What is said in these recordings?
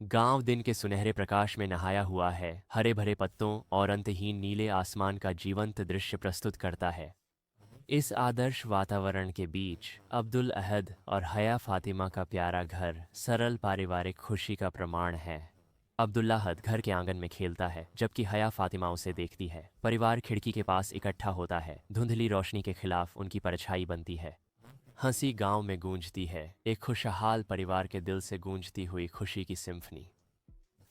गांव दिन के सुनहरे प्रकाश में नहाया हुआ है, हरे भरे पत्तों और अंतहीन नीले आसमान का जीवंत दृश्य प्रस्तुत करता है। इस आदर्श वातावरण के बीच अब्दुल अहद और हया फातिमा का प्यारा घर सरल पारिवारिक खुशी का प्रमाण है। अब्दुल्ला अहद घर के आंगन में खेलता है जबकि हया फातिमा उसे देखती है। परिवार खिड़की के पास इकट्ठा होता है, धुंधली रोशनी के खिलाफ उनकी परछाई बनती है। हंसी गांव में गूंजती है, एक खुशहाल परिवार के दिल से गूंजती हुई खुशी की सिम्फनी।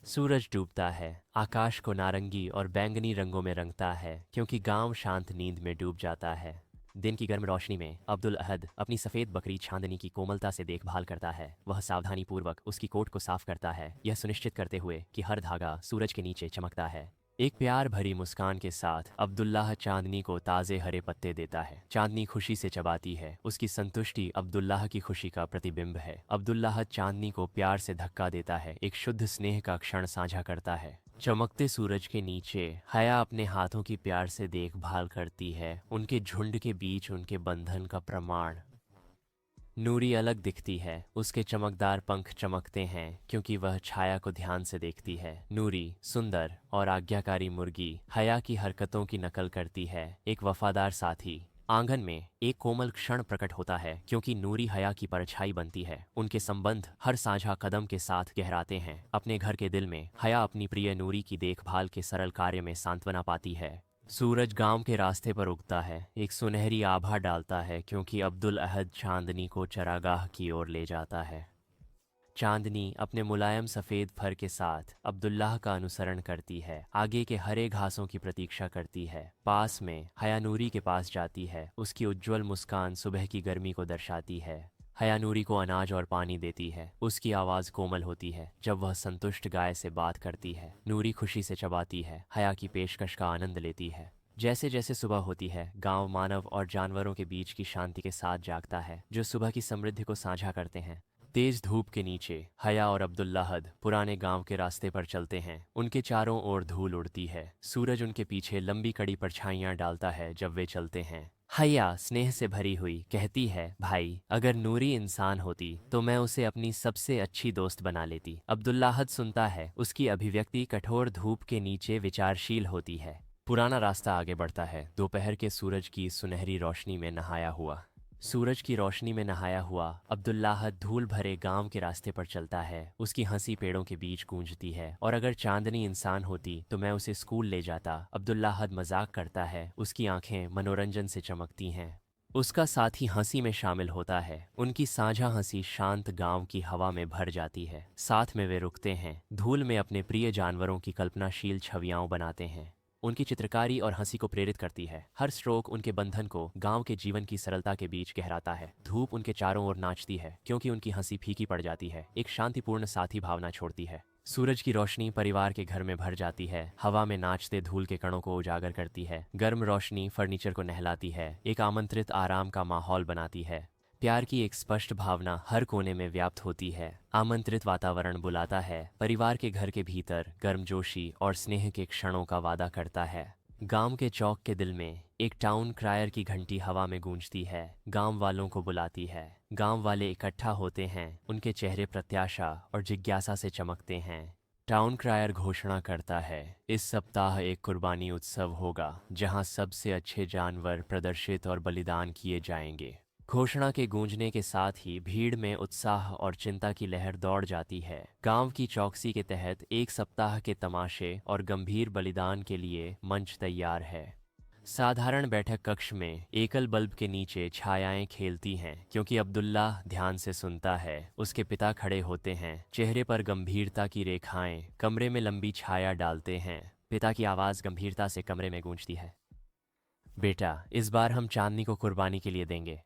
सूरज डूबता है, आकाश को नारंगी और बैंगनी रंगों में रंगता है क्योंकि गांव शांत नींद में डूब जाता है। दिन की गर्म रोशनी में अब्दुल अहद अपनी सफ़ेद बकरी चांदनी की कोमलता से देखभाल करता है। वह सावधानीपूर्वक उसकी कोट को साफ करता है, यह सुनिश्चित करते हुए कि हर धागा सूरज के नीचे चमकता है। एक प्यार भरी मुस्कान के साथ अब्दुल्लाह चांदनी को ताज़े हरे पत्ते देता है। चांदनी खुशी से चबाती है, उसकी संतुष्टि अब्दुल्लाह की खुशी का प्रतिबिंब है। अब्दुल्लाह चांदनी को प्यार से धक्का देता है, एक शुद्ध स्नेह का क्षण साझा करता है। चमकते सूरज के नीचे हया अपने हाथों की प्यार से देखभाल करती है, उनके झुंड के बीच उनके बंधन का प्रमाण। नूरी अलग दिखती है, उसके चमकदार पंख चमकते हैं क्योंकि वह छाया को ध्यान से देखती है। नूरी सुंदर और आज्ञाकारी मुर्गी हया की हरकतों की नकल करती है, एक वफादार साथी। आंगन में एक कोमल क्षण प्रकट होता है क्योंकि नूरी हया की परछाई बनती है। उनके संबंध हर साझा कदम के साथ गहराते हैं। अपने घर के दिल में हया अपनी प्रिय नूरी की देखभाल के सरल कार्य में सांत्वना पाती है। सूरज गांव के रास्ते पर उगता है, एक सुनहरी आभा डालता है क्योंकि अब्दुल अहद चांदनी को चरागाह की ओर ले जाता है। चांदनी अपने मुलायम सफ़ेद फर के साथ अब्दुल्लाह का अनुसरण करती है, आगे के हरे घासों की प्रतीक्षा करती है। पास में हया नूरी के पास जाती है, उसकी उज्ज्वल मुस्कान सुबह की गर्मी को दर्शाती है। हया नूरी को अनाज और पानी देती है, उसकी आवाज़ कोमल होती है जब वह संतुष्ट गाय से बात करती है। नूरी खुशी से चबाती है, हया की पेशकश का आनंद लेती है। जैसे जैसे सुबह होती है, गांव मानव और जानवरों के बीच की शांति के साथ जागता है, जो सुबह की समृद्धि को साझा करते हैं। तेज धूप के नीचे हया और अब्दुल्लाहद पुराने गांव के रास्ते पर चलते हैं। उनके चारों ओर धूल उड़ती है, सूरज उनके पीछे लंबी कड़ी परछाइयां डालता है जब वे चलते हैं। हया स्नेह से भरी हुई कहती है, भाई अगर नूरी इंसान होती तो मैं उसे अपनी सबसे अच्छी दोस्त बना लेती। अब्दुल्लाहद सुनता है, उसकी अभिव्यक्ति कठोर धूप के नीचे विचारशील होती है। पुराना रास्ता आगे बढ़ता है, दोपहर के सूरज की सुनहरी रोशनी में नहाया हुआ। सूरज की रोशनी में नहाया हुआ अब्दुल्लाह धूल भरे गांव के रास्ते पर चलता है। उसकी हंसी पेड़ों के बीच गूंजती है। और अगर चांदनी इंसान होती तो मैं उसे स्कूल ले जाता। अब्दुल्लाह मजाक करता है, उसकी आंखें मनोरंजन से चमकती हैं। उसका साथी हंसी में शामिल होता है, उनकी साझा हंसी शांत गांव की हवा में भर जाती है। साथ में वे रुकते हैं, धूल में अपने प्रिय जानवरों की कल्पनाशील छवियां बनाते हैं। उनकी चित्रकारी और हंसी को प्रेरित करती है। हर स्ट्रोक उनके बंधन को गांव के जीवन की सरलता के बीच गहराता है। धूप उनके चारों ओर नाचती है क्योंकि उनकी हंसी फीकी पड़ जाती है, एक शांतिपूर्ण साथी भावना छोड़ती है। सूरज की रोशनी परिवार के घर में भर जाती है, हवा में नाचते धूल के कणों को उजागर करती है। गर्म रोशनी फर्नीचर को नहलाती है, एक आमंत्रित आराम का माहौल बनाती है। प्यार की एक स्पष्ट भावना हर कोने में व्याप्त होती है। आमंत्रित वातावरण बुलाता है, परिवार के घर के भीतर गर्मजोशी और स्नेह के क्षणों का वादा करता है। गांव के चौक के दिल में एक टाउन क्रायर की घंटी हवा में गूंजती है, गांव वालों को बुलाती है। गांव वाले इकट्ठा होते हैं, उनके चेहरे प्रत्याशा और जिज्ञासा से चमकते हैं। टाउन क्रायर घोषणा करता है, इस सप्ताह एक कुर्बानी उत्सव होगा जहां सबसे अच्छे जानवर प्रदर्शित और बलिदान किए जाएंगे। घोषणा के गूंजने के साथ ही भीड़ में उत्साह और चिंता की लहर दौड़ जाती है। गांव की चौकसी के तहत एक सप्ताह के तमाशे और गंभीर बलिदान के लिए मंच तैयार है। साधारण बैठक कक्ष में एकल बल्ब के नीचे छायाएं खेलती हैं क्योंकि अब्दुल्ला ध्यान से सुनता है। उसके पिता खड़े होते हैं, चेहरे पर गंभीरता की रेखाएं कमरे में लंबी छाया डालते हैं। पिता की आवाज़ गंभीरता से कमरे में गूंजती है, बेटा इस बार हम चांदनी को कुर्बानी के लिए देंगे।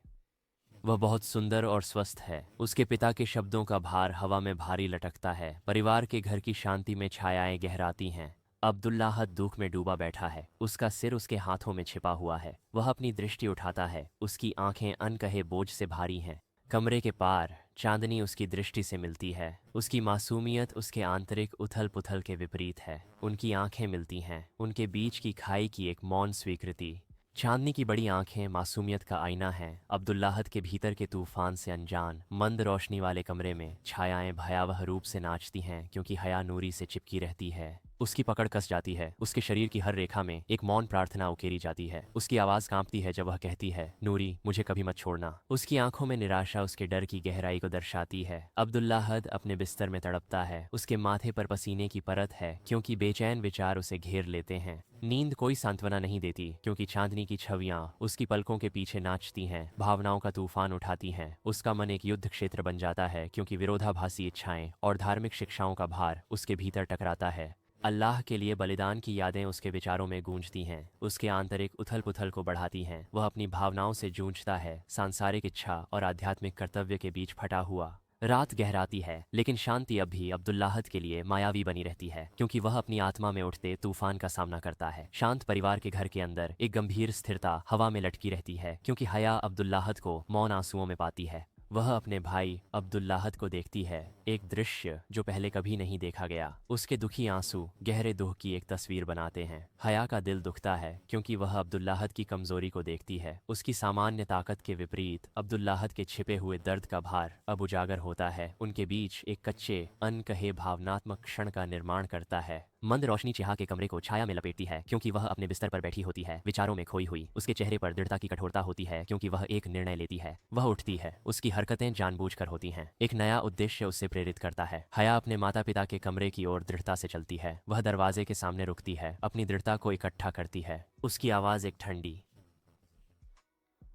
वह बहुत सुंदर और स्वस्थ है। उसके पिता के शब्दों का भार हवा में भारी लटकता है। परिवार के घर की शांति में छायाएं गहराती हैं। अब्दुल्लाह दुख में डूबा बैठा है, उसका सिर उसके हाथों में छिपा हुआ है। वह अपनी दृष्टि उठाता है, उसकी आंखें अनकहे बोझ से भारी हैं। कमरे के पार चांदनी उसकी दृष्टि से मिलती है। उसकी मासूमियत उसके आंतरिक उथल पुथल के विपरीत है। उनकी आंखें मिलती हैं, उनके बीच की खाई की एक मौन स्वीकृति। चांदनी की बड़ी आंखें मासूमियत का आईना हैं। अब्दुल्लाहद के भीतर के तूफान से अनजान मंद रोशनी वाले कमरे में छायाएं भयावह रूप से नाचती हैं, क्योंकि हया नूरी से चिपकी रहती है। उसकी पकड़ कस जाती है। उसके शरीर की हर रेखा में एक मौन प्रार्थना उकेरी जाती है। उसकी आवाज़ कांपती है जब वह कहती है, नूरी, मुझे कभी मत छोड़ना। उसकी आंखों में निराशा उसके डर की गहराई को दर्शाती है। अब्दुल्लाहद अपने बिस्तर में तड़पता है। उसके माथे पर पसीने की परत है, क्योंकि बेचैन विचार उसे घेर लेते हैं। नींद कोई सांत्वना नहीं देती, क्योंकि चांदनी की छवियां उसकी पलकों के पीछे नाचती हैं, भावनाओं का तूफान उठाती हैं। उसका मन एक युद्ध क्षेत्र बन जाता है, क्योंकि विरोधाभासी इच्छाएं और धार्मिक शिक्षाओं का भार उसके भीतर टकराता है। अल्लाह के लिए बलिदान की यादें उसके विचारों में गूंजती हैं, उसके आंतरिक उथल पुथल को बढ़ाती हैं। वह अपनी भावनाओं से जूझता है, सांसारिक इच्छा और आध्यात्मिक कर्तव्य के बीच फटा हुआ। रात गहराती है, लेकिन शांति अब भी अब्दुल्लाहद के लिए मायावी बनी रहती है, क्योंकि वह अपनी आत्मा में उठते तूफान का सामना करता है। शांत परिवार के घर के अंदर एक गंभीर स्थिरता हवा में लटकी रहती है, क्योंकि हया अब्दुल्लाहद को मौन आंसुओं में पाती है। वह अपने भाई अब्दुल्लाहद को देखती है, एक दृश्य जो पहले कभी नहीं देखा गया। उसके दुखी आंसू गहरे दुख की एक तस्वीर बनाते हैं। हया का दिल दुखता है, क्योंकि वह अब्दुल्लाहद की कमजोरी को देखती है। उसकी सामान्य ताकत के विपरीत अब्दुल्लाहद के छिपे हुए दर्द का भार अब उजागर होता है। उनके बीच एक कच्चे अनकहे भावनात्मक क्षण का निर्माण करता है। मंद रोशनी चिहा के कमरे को छाया में लपेटती है, क्योंकि वह अपने बिस्तर पर बैठी होती है, विचारों में खोई हुई। उसके चेहरे पर दृढ़ता की कठोरता होती है, क्योंकि वह एक निर्णय लेती है। वह उठती है। उसकी हरकतें जानबूझकर होती हैं। एक नया उद्देश्य उससे प्रेरित करता है। हया अपने माता पिता के कमरे की ओर दृढ़ता से चलती है। वह दरवाजे के सामने रुकती है, अपनी दृढ़ता को इकट्ठा करती है। उसकी आवाज़ एक ठंडी,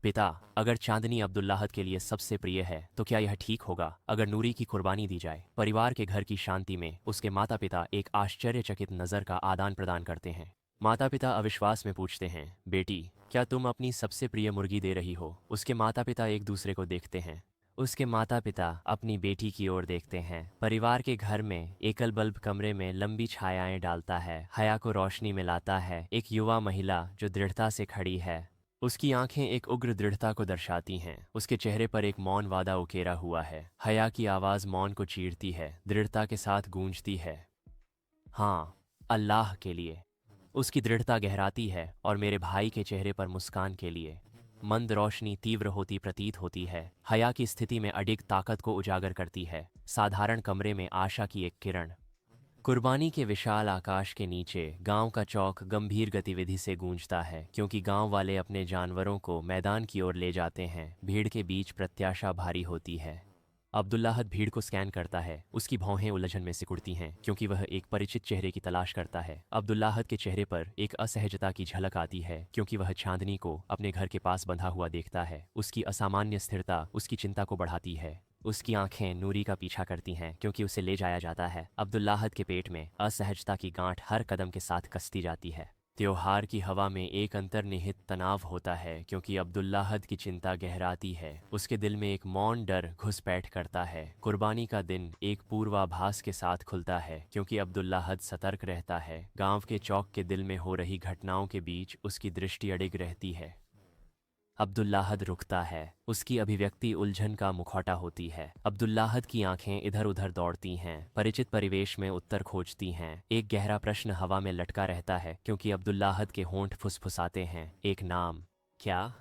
पिता, अगर चांदनी अब्दुल्लाहद के लिए सबसे प्रिय है तो क्या यह ठीक होगा अगर नूरी की कुर्बानी दी जाए? परिवार के घर की शांति में उसके माता पिता एक आश्चर्यचकित नज़र का आदान प्रदान करते हैं। माता पिता अविश्वास में पूछते हैं, बेटी, क्या तुम अपनी सबसे प्रिय मुर्गी दे रही हो? उसके माता पिता एक दूसरे को देखते हैं। उसके माता पिता अपनी बेटी की ओर देखते हैं। परिवार के घर में एकल बल्ब कमरे में लंबी छायाएं डालता है, हया को रोशनी में लाता है। एक युवा महिला जो दृढ़ता से खड़ी है। उसकी आंखें एक उग्र दृढ़ता को दर्शाती हैं। उसके चेहरे पर एक मौन वादा उकेरा हुआ है। हया की आवाज़ मौन को चीरती है, दृढ़ता के साथ गूंजती है, हाँ, अल्लाह के लिए। उसकी दृढ़ता गहराती है, और मेरे भाई के चेहरे पर मुस्कान के लिए। मंद रोशनी तीव्र होती प्रतीत होती है। हया की स्थिति में अडिग ताकत को उजागर करती है। साधारण कमरे में आशा की एक किरण। कुर्बानी के विशाल आकाश के नीचे गांव का चौक गंभीर गतिविधि से गूंजता है, क्योंकि गांव वाले अपने जानवरों को मैदान की ओर ले जाते हैं। भीड़ के बीच प्रत्याशा भारी होती है। अब्दुल्लाहद भीड़ को स्कैन करता है। उसकी भौहें उलझन में सिकुड़ती हैं, क्योंकि वह एक परिचित चेहरे की तलाश करता है। अब्दुल्लाहद के चेहरे पर एक असहजता की झलक आती है, क्योंकि वह चांदनी को अपने घर के पास बंधा हुआ देखता है। उसकी असामान्य स्थिरता उसकी चिंता को बढ़ाती है। उसकी आंखें नूरी का पीछा करती हैं, क्योंकि उसे ले जाया जाता है। अब्दुल्लाहद के पेट में असहजता की गांठ हर कदम के साथ कसती जाती है। त्योहार की हवा में एक अंतर्निहित तनाव होता है, क्योंकि अब्दुल्लाहद की चिंता गहराती है। उसके दिल में एक मौन डर घुसपैठ करता है। कुर्बानी का दिन एक पूर्वाभास के साथ खुलता है, क्योंकि अब्दुल्लाहद सतर्क रहता है। गांव के चौक के दिल में हो रही घटनाओं के बीच उसकी दृष्टि अडिग रहती है। अब्दुल्लाहद रुकता है। उसकी अभिव्यक्ति उलझन का मुखौटा होती है। अब्दुल्लाहद की आंखें इधर उधर दौड़ती हैं, परिचित परिवेश में उत्तर खोजती हैं। एक गहरा प्रश्न हवा में लटका रहता है, क्योंकि अब्दुल्लाहद के होंठ फुसफुसाते हैं, एक नाम। क्या?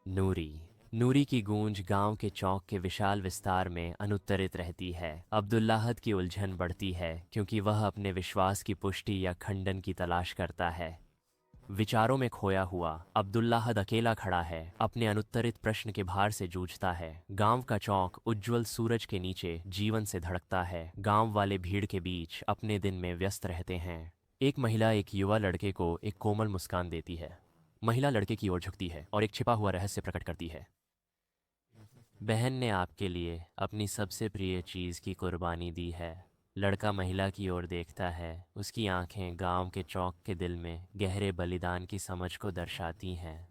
नूरी। नूरी की गूंज गांव के चौक के विशाल विस्तार में अनुत्तरित रहती है। अब्दुल्लाहद की उलझन बढ़ती है, क्योंकि वह अपने विश्वास की पुष्टि या खंडन की तलाश करता है। विचारों में खोया हुआ अब्दुल्लाहद अकेला खड़ा है, अपने अनुत्तरित प्रश्न के भार से जूझता है। गांव का चौक उज्ज्वल सूरज के नीचे जीवन से धड़कता है। गांव वाले भीड़ के बीच अपने दिन में व्यस्त रहते हैं। एक महिला एक युवा लड़के को एक कोमल मुस्कान देती है। महिला लड़के की ओर झुकती है और एक छिपा हुआ रहस्य प्रकट करती है। बहन ने आपके लिए अपनी सबसे प्रिय चीज़ की कुर्बानी दी है। लड़का महिला की ओर देखता है। उसकी आंखें गांव के चौक के दिल में गहरे बलिदान की समझ को दर्शाती हैं।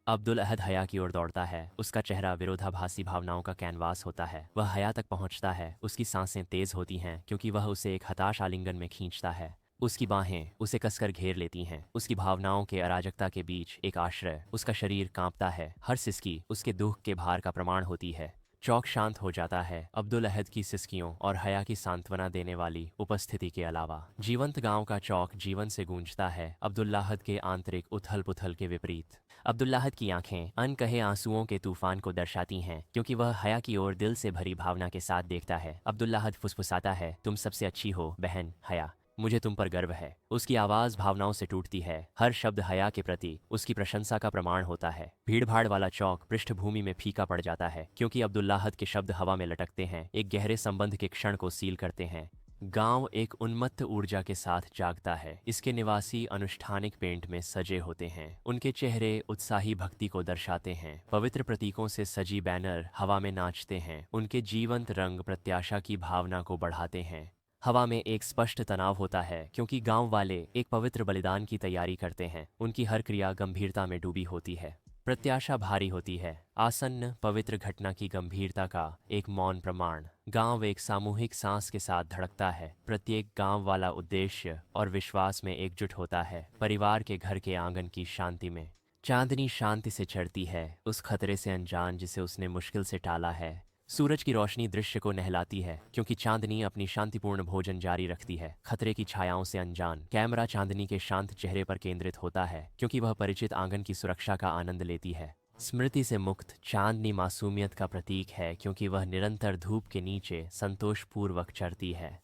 अब्दुल अहद हया की ओर दौड़ता है। उसका चेहरा विरोधाभासी भावनाओं का कैनवास होता है। वह हया तक पहुंचता है। उसकी सांसें तेज होती हैं, क्योंकि वह उसे एक हताश आलिंगन में खींचता है। उसकी बाहें उसे कसकर घेर लेती हैं। उसकी भावनाओं के अराजकता के बीच एक आश्रय। उसका शरीर कांपता है। हर सिसकी उसके दुख के भार का प्रमाण होती है। चौक शांत हो जाता है, अब्दुल अहद की सिसकियों और हया की सांत्वना देने वाली उपस्थिति के अलावा। जीवंत गांव का चौक जीवन से गूंजता है, अब्दुल्लाहद के आंतरिक उथल पुथल के विपरीत। अब्दुल्लाहद की आंखें अनकहे आंसुओं के तूफान को दर्शाती हैं, क्योंकि वह हया की ओर दिल से भरी भावना के साथ देखता है। अब्दुल्लाहद फुसफुसाता है, तुम सबसे अच्छी हो बहन हया, मुझे तुम पर गर्व है। उसकी आवाज़ भावनाओं से टूटती है, हर शब्द हया के प्रति उसकी प्रशंसा का प्रमाण होता है। भीड़भाड़ वाला चौक पृष्ठभूमि में फीका पड़ जाता है, क्योंकि अब्दुल्लाहद के शब्द हवा में लटकते हैं, एक गहरे संबंध के क्षण को सील करते हैं। गांव एक उन्मत्त ऊर्जा के साथ जागता है। इसके निवासी अनुष्ठानिक पेंट में सजे होते हैं, उनके चेहरे उत्साही भक्ति को दर्शाते हैं। पवित्र प्रतीकों से सजी बैनर हवा में नाचते हैं, उनके जीवंत रंग प्रत्याशा की भावना को बढ़ाते हैं। हवा में एक स्पष्ट तनाव होता है, क्योंकि गांव वाले एक पवित्र बलिदान की तैयारी करते हैं। उनकी हर क्रिया गंभीरता में डूबी होती है, प्रत्याशा भारी होती है, आसन्न पवित्र घटना की गंभीरता का एक मौन प्रमाण। गांव एक सामूहिक सांस के साथ धड़कता है, प्रत्येक गांव वाला उद्देश्य और विश्वास में एकजुट होता है, परिवार के घर के आंगन की शांति में। चांदनी शांति से चढ़ती है, उस खतरे से अनजान जिसे उसने मुश्किल से टाला है। सूरज की रोशनी दृश्य को नहलाती है, क्योंकि चांदनी अपनी शांतिपूर्ण भोजन जारी रखती है, खतरे की छायाओं से अनजान। कैमरा चांदनी के शांत चेहरे पर केंद्रित होता है, क्योंकि वह परिचित आंगन की सुरक्षा का आनंद लेती है। स्मृति से मुक्त चांदनी मासूमियत का प्रतीक है, क्योंकि वह निरंतर धूप के नीचे संतोषपूर्वक चरती है।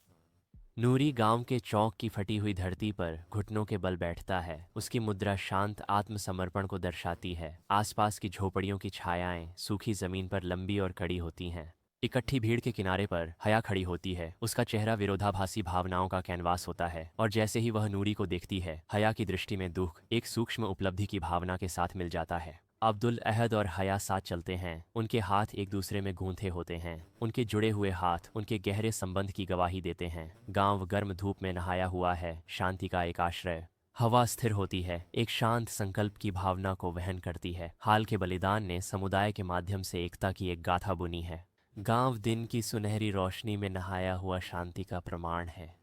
नूरी गांव के चौक की फटी हुई धरती पर घुटनों के बल बैठता है, उसकी मुद्रा शांत आत्मसमर्पण को दर्शाती है। आसपास की झोपड़ियों की छायाएं सूखी जमीन पर लंबी और कड़ी होती हैं। इकट्ठी भीड़ के किनारे पर हया खड़ी होती है, उसका चेहरा विरोधाभासी भावनाओं का कैनवास होता है, और जैसे ही वह नूरी को देखती है, हया की दृष्टि में दुख एक सूक्ष्म उपलब्धि की भावना के साथ मिल जाता है। अब्दुल अहद और हया साथ चलते हैं, उनके हाथ एक दूसरे में गूंथे होते हैं, उनके जुड़े हुए हाथ उनके गहरे संबंध की गवाही देते हैं। गांव गर्म धूप में नहाया हुआ है, शांति का एक आश्रय। हवा स्थिर होती है, एक शांत संकल्प की भावना को वहन करती है। हाल के बलिदान ने समुदाय के माध्यम से एकता की एक गाथा बुनी है। गांव दिन की सुनहरी रोशनी में नहाया हुआ शांति का प्रमाण है।